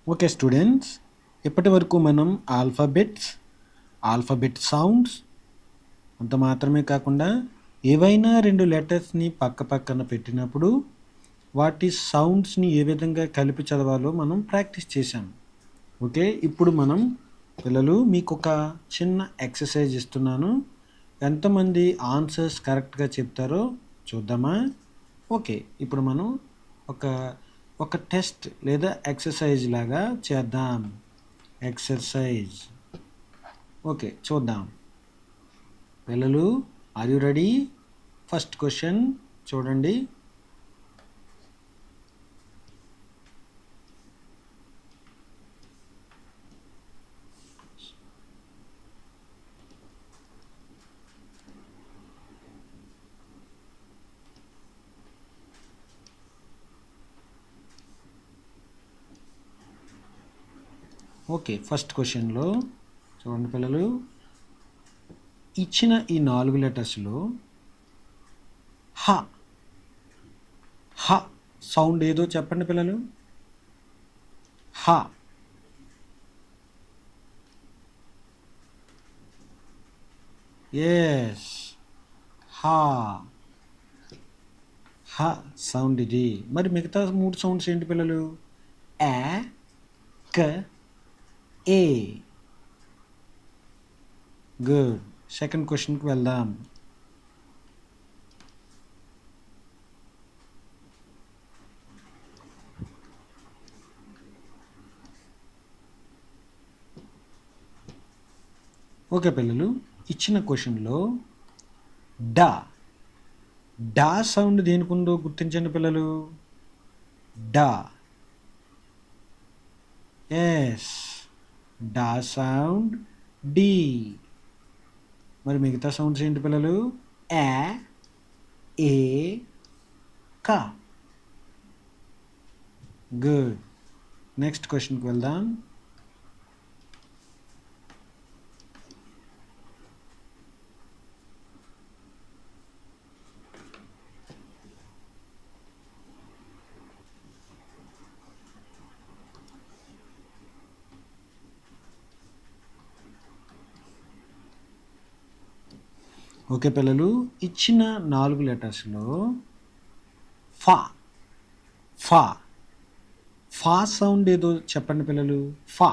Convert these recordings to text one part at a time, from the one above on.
Okay students, ఇప్పటి వరకు మనం ఆల్ఫాబెట్ సౌండ్స్ అంత మాత్రమే కాకుండా ఏవైనా రెండు లెటర్స్ని పక్క పక్కన పెట్టినప్పుడు వాటి సౌండ్స్ని ఏ విధంగా కలిపి చదవాలో మనం ప్రాక్టీస్ చేశాం. ఓకే, ఇప్పుడు మనం పిల్లలు మీకు ఒక చిన్న ఎక్సర్సైజ్ ఇస్తున్నాను. ఎంతమంది ఆన్సర్స్ కరెక్ట్గా చెప్తారో చూద్దామా? ఓకే, ఇప్పుడు మనం ఒక ఒక టెస్ట్ లేదా ఎక్సర్సైజ్ లాగా చేద్దాం. ఎక్సర్సైజ్. ఓకే, చూద్దాం. పిల్లలు, are you ready? First question చూడండి. ఓకే, ఫస్ట్ క్వశ్చన్లో చూడండి పిల్లలు, ఇచ్చిన ఈ 4 లెటర్స్లో హ హ సౌండ్ ఏదో చెప్పండి పిల్లలు. హ. ఎస్, హ. హ సౌండ్ ఇది. మరి మిగతా 3 సౌండ్స్ ఏంటి పిల్లలు? ఏ, క, ఏ. గుడ్. సెకండ్ క్వశ్చన్కి వెళ్దాం. ఓకే పిల్లలు, ఇచ్చిన క్వశ్చన్లో డా డా సౌండ్ దేనికి ఉందో గుర్తించండి పిల్లలు. డా. ఎస్, డా సౌండ్ డి. మరి మిగతా సౌండ్స్ ఏంటి పిల్లలు? ఏ, ఏ, క. గుడ్. నెక్స్ట్ క్వశ్చన్కి వెళ్దాం. ఓకే పిల్లలు, ఇచ్చిన 4 లెటర్స్లో ఫా ఫా ఫా సౌండ్ ఏదో చెప్పండి పిల్లలు. ఫా.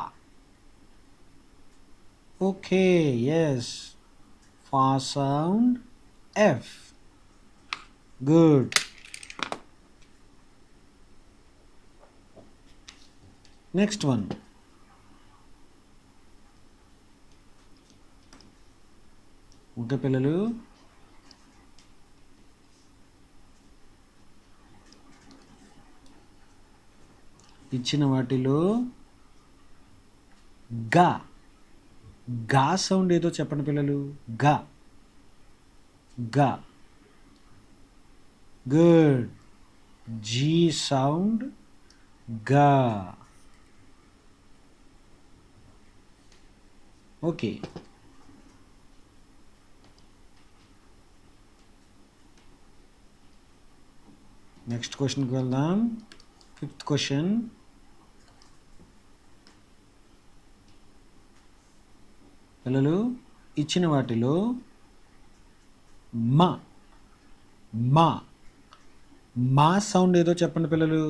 ఓకే, ఎస్, ఫా sound F. Good. Next one. Okay పిల్లలు, ఇచ్చిన వాటిలో గా గా సౌండ్ ఏదో చెప్పండి పిల్లలు. గా గా. గుడ్. జీ సౌండ్ గా. ఓకే. నెక్స్ట్ క్వశ్చన్కి వెళ్దాం. Fifth question. పిల్లలు, ఇచ్చిన వాటిలో మా మా మా సౌండ్ ఏదో చెప్పండి పిల్లలు.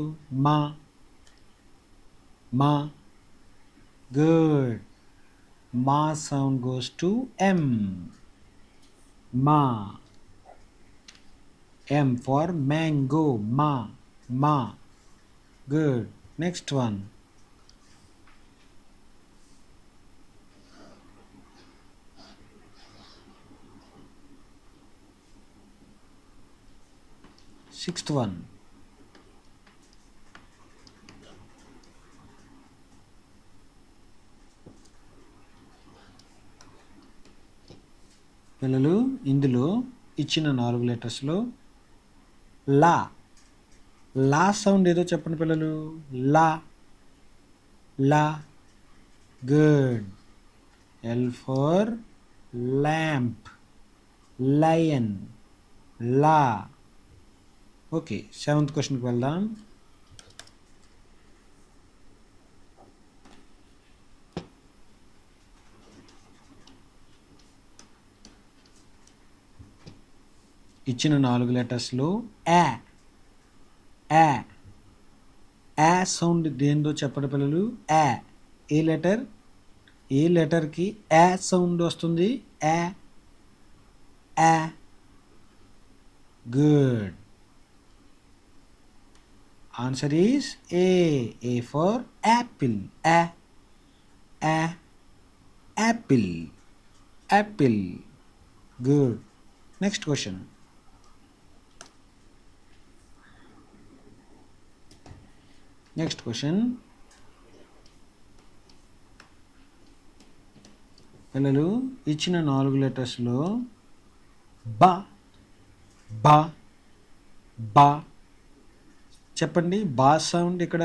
మా మా. గుడ్. మా సౌండ్ గోస్ టు ఎం. మా. M for mango. మా మా. Good. Next one. Sixth one. పిల్లలు, ఇందులో ఇచ్చిన 4 లెటర్స్లో లా లా సౌండ్ ఏదో చెప్పండి పిల్లలు. La la. Good. L for lamp. Lion. La. Okay, seventh క్వశ్చన్కి వెళ్దాం. ఇచ్చిన 4 లెటర్స్లో యా యా యా సౌండ్ దేందో చెప్పండి పిల్లలు. యా ఏ లెటర్కి యా సౌండ్ వస్తుంది? Ya ya. Good. Answer is A for apple. Ya ya apple apple. Good. Next question. పిల్లలు ఇచ్చిన 4 లెటర్స్లో బా బా బా చెప్పండి. బా సౌండ్ ఇక్కడ.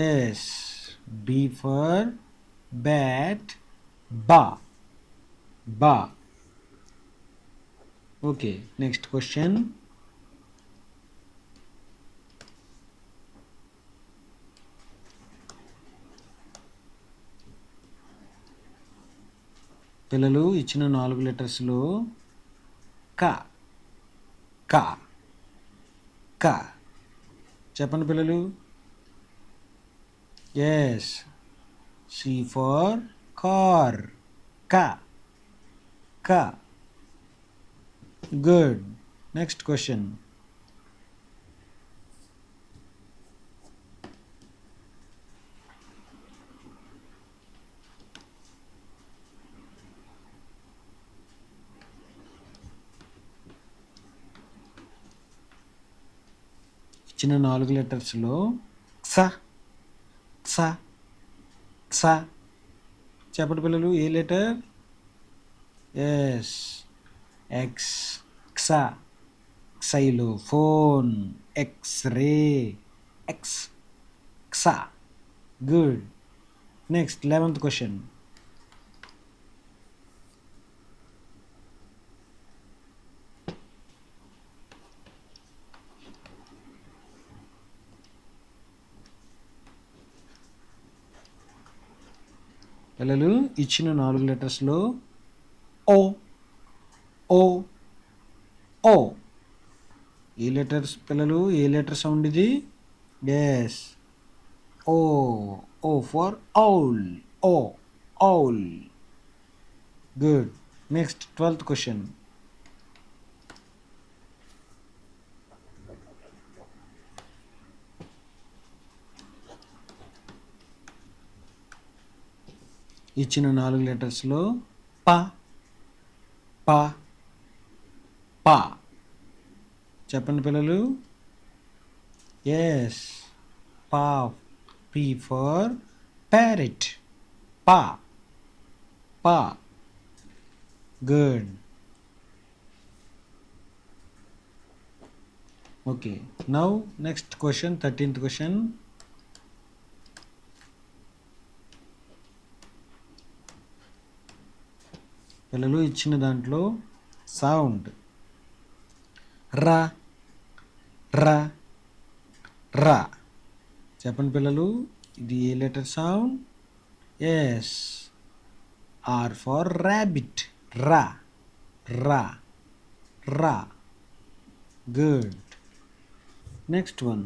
Yes, B for bat. Ba ba. Okay, next question. పిల్లలు ఇచ్చిన 4 లెటర్స్లో క క క చెప్పండి పిల్లలు. Yes, C for car. Ka ka. Good. Next question. ఇచ్చిన 4 లెటర్స్లో క్స క్స క్స చెప్పండి పిల్లలు. ఏ letter? Yes, X. Ks. xylophone. X-ray. X ks. Good. Next 11th question. పిల్లలు ఇచ్చిన 4 లెటర్స్లో ఓ ఓ ఓ ఏ లెటర్స్ పిల్లలు? ఏ లెటర్ సౌండ్ ఇది? Yes, O. O for owl. O owl. Good. Next 12th question. ఇచ్చిన 4 లెటర్స్లో ప ప ప చెప్పండి పిల్లలు. ఎస్, పా. P for parrot. పా పా. Good. Okay, now next question, 13th question. పిల్లలు ఇచ్చిన దాంట్లో సౌండ్ రా రా రా చెప్పండి పిల్లలు. ఇది ఏ letter sound? Yes, R for rabbit. Ra ra ra. Good. Next one,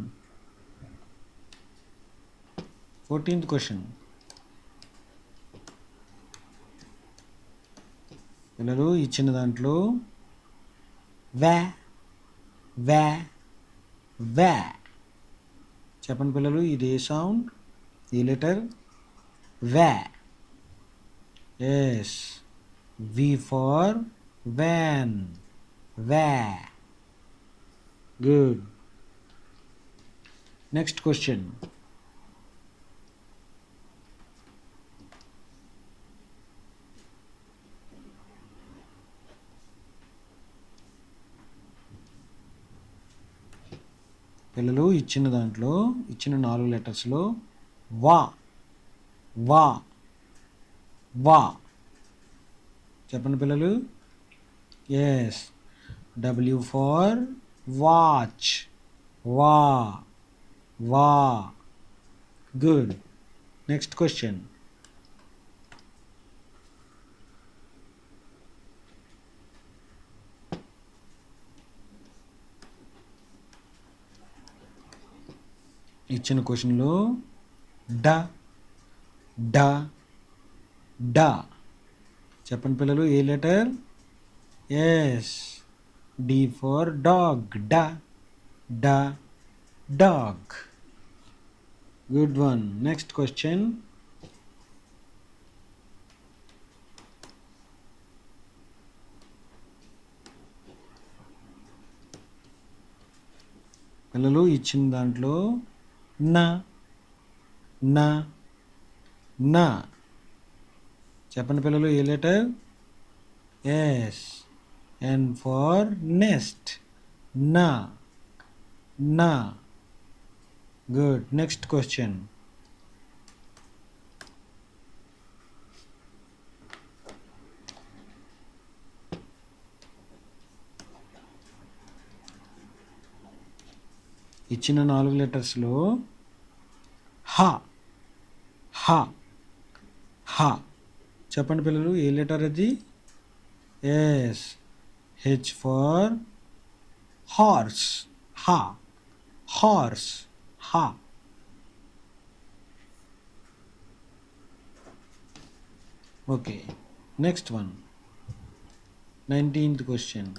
14th question. పిల్లలు ఇచ్చిన దాంట్లో వ్యా వ్యా వ్యా చెప్పండి పిల్లలు. ఇది ఏ సౌండ్? ఏ letter? Va. Yes, V for van. Va. Good. Next question. పిల్లలు ఇచ్చిన దాంట్లో ఇచ్చిన 4 లెటర్స్లో వా వా వా చెప్పండి పిల్లలు. Yes, W for watch. Wa wa. Good. Next question. ఇచ్చిన క్వశ్చన్లో డ డ డా చెప్పండి పిల్లలు, ఏ letter? Yes, D for dog, da da dog. Good one. Next question. పిల్లలు ఇచ్చిన దాంట్లో నా నా నా చెప్పండి పిల్లలు, ఏ letter? Yes, N for nest, na na. Good. Next question. ఇచ్చిన 4 లెటర్స్లో హ హ హ చెప్పండి పిల్లలు, ఏ లెటర్ అది? Yes, H for horse, ha horse, హ. Okay. Next one, 19th question.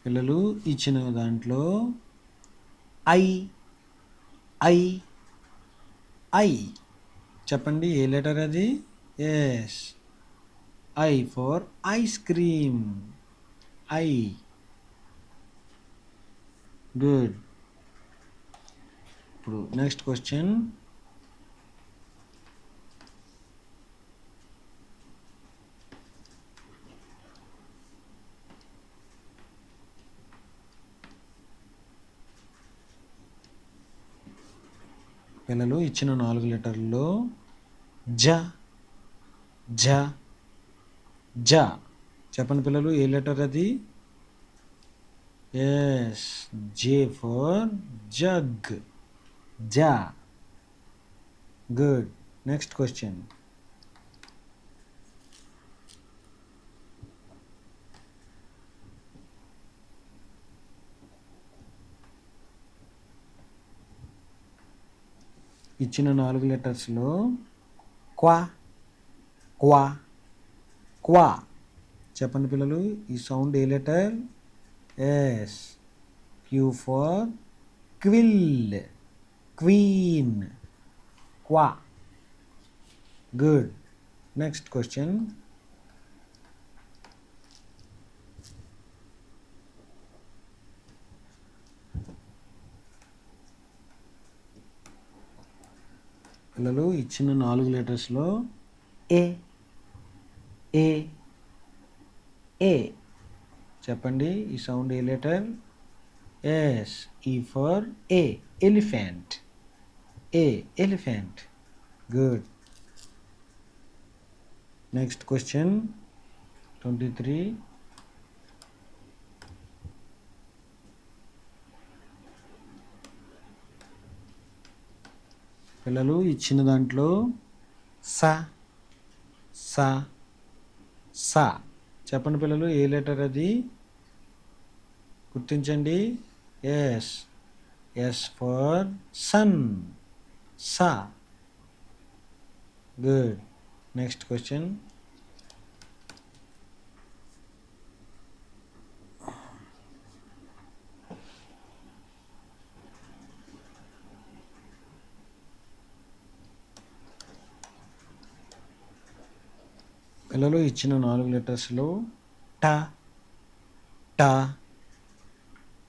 పిల్లలు ఇచ్చిన దాంట్లో ఐ ఐ ఐ చెప్పండి, ఏ లెటర్ అది? Yes, I for ice cream, I. Good. ఇప్పుడు నెక్స్ట్ క్వశ్చన్. పిల్లలు ఇచ్చిన 4 లెటర్లలో జ జ జ చెప్పండి పిల్లలు, ఏ లెటర్ అది? Yes, J for jug, ja. Good. Next question. ఇచ్చిన 4 లెటర్స్లో క్వా క్వా క్వా చెప్పండి పిల్లలు, ఈ సౌండ్ ఏ letter? Yes, Q for quill, queen, kwa. Good. Next question. పిల్లలు ఇచ్చిన 4 లెటర్స్లో ఏ ఏ ఏ చెప్పండి, ఈ సౌండ్ ఏ లెటర్? ఎస్, ఈ for a, elephant, A elephant. Good. Next question 23. పిల్లలు ఇచ్చిన దాంట్లో స స స చెప్పండి పిల్లలు, ఏ లెటర్ అది? గుర్తించండి. ఎస్, ఎస్ ఫర్ సన్, సా. గుడ్. Next question. పిల్లలు ఇచ్చిన 4 లెటర్స్లో ట ట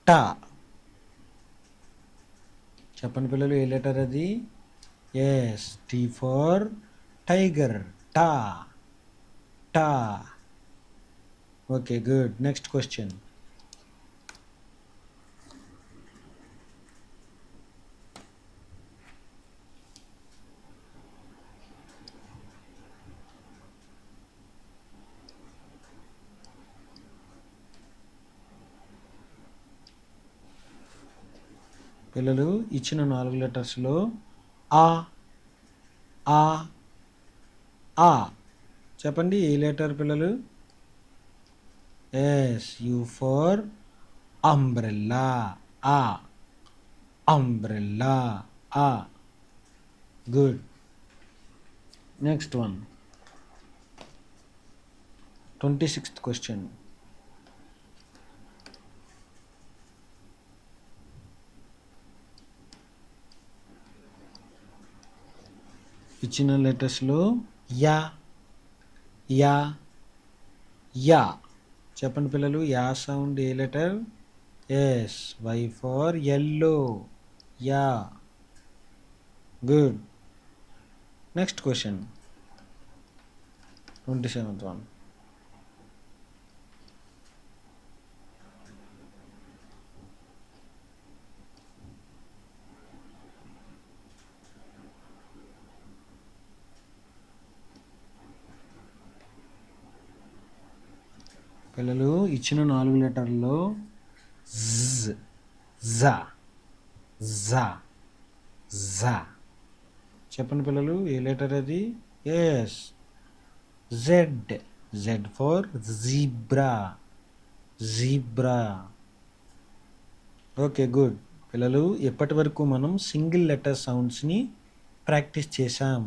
ట చెప్పండి పిల్లలు, ఏ లెటర్ అది? ఎస్, టీ ఫర్ టైగర్, టా టా. Okay, good. Next question. పిల్లలు ఇచ్చిన 4 లెటర్స్లో ఆ ఆ ఆ చెప్పండి, ఏ లెటర్ పిల్లలు? ఎస్, యూ ఫర్ అంబ్రెల్లా ఆ అంబ్రెల్లా ఆ good. Next one 26th question. ఇచ్చిన లెటర్స్లో యా యా యా చెప్పండి పిల్లలు. యా సౌండ్ ఏ letter? Yes, why for yellow. Yeah good. Next question 27th one. పిల్లలు ఇచ్చిన 4 లెటర్లో జ్ జా జా జా చెప్పండి పిల్లలు, ఏ లెటర్ అది? Yes, Z. Z for zebra zebra. Okay good. పిల్లలు ఎప్పటి వరకు మనం సింగిల్ లెటర్ సౌండ్స్ని ప్రాక్టీస్ చేశాం.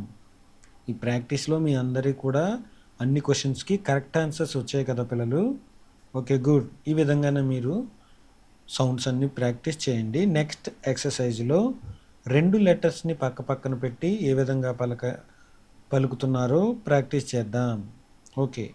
ఈ ప్రాక్టీస్లో మీ అందరికీ కూడా అన్ని క్వశ్చన్స్కి కరెక్ట్ ఆన్సర్స్ వచ్చాయి కదా పిల్లలు? Okay good. ఈ విధంగానే మీరు సౌండ్స్ అన్ని ప్రాక్టీస్ చేయండి. నెక్స్ట్ ఎక్సర్సైజ్లో 2 లెటర్స్ని పక్క పక్కన పెట్టి ఏ విధంగా పలుకుతున్నారో ప్రాక్టీస్ చేద్దాం. ఓకే.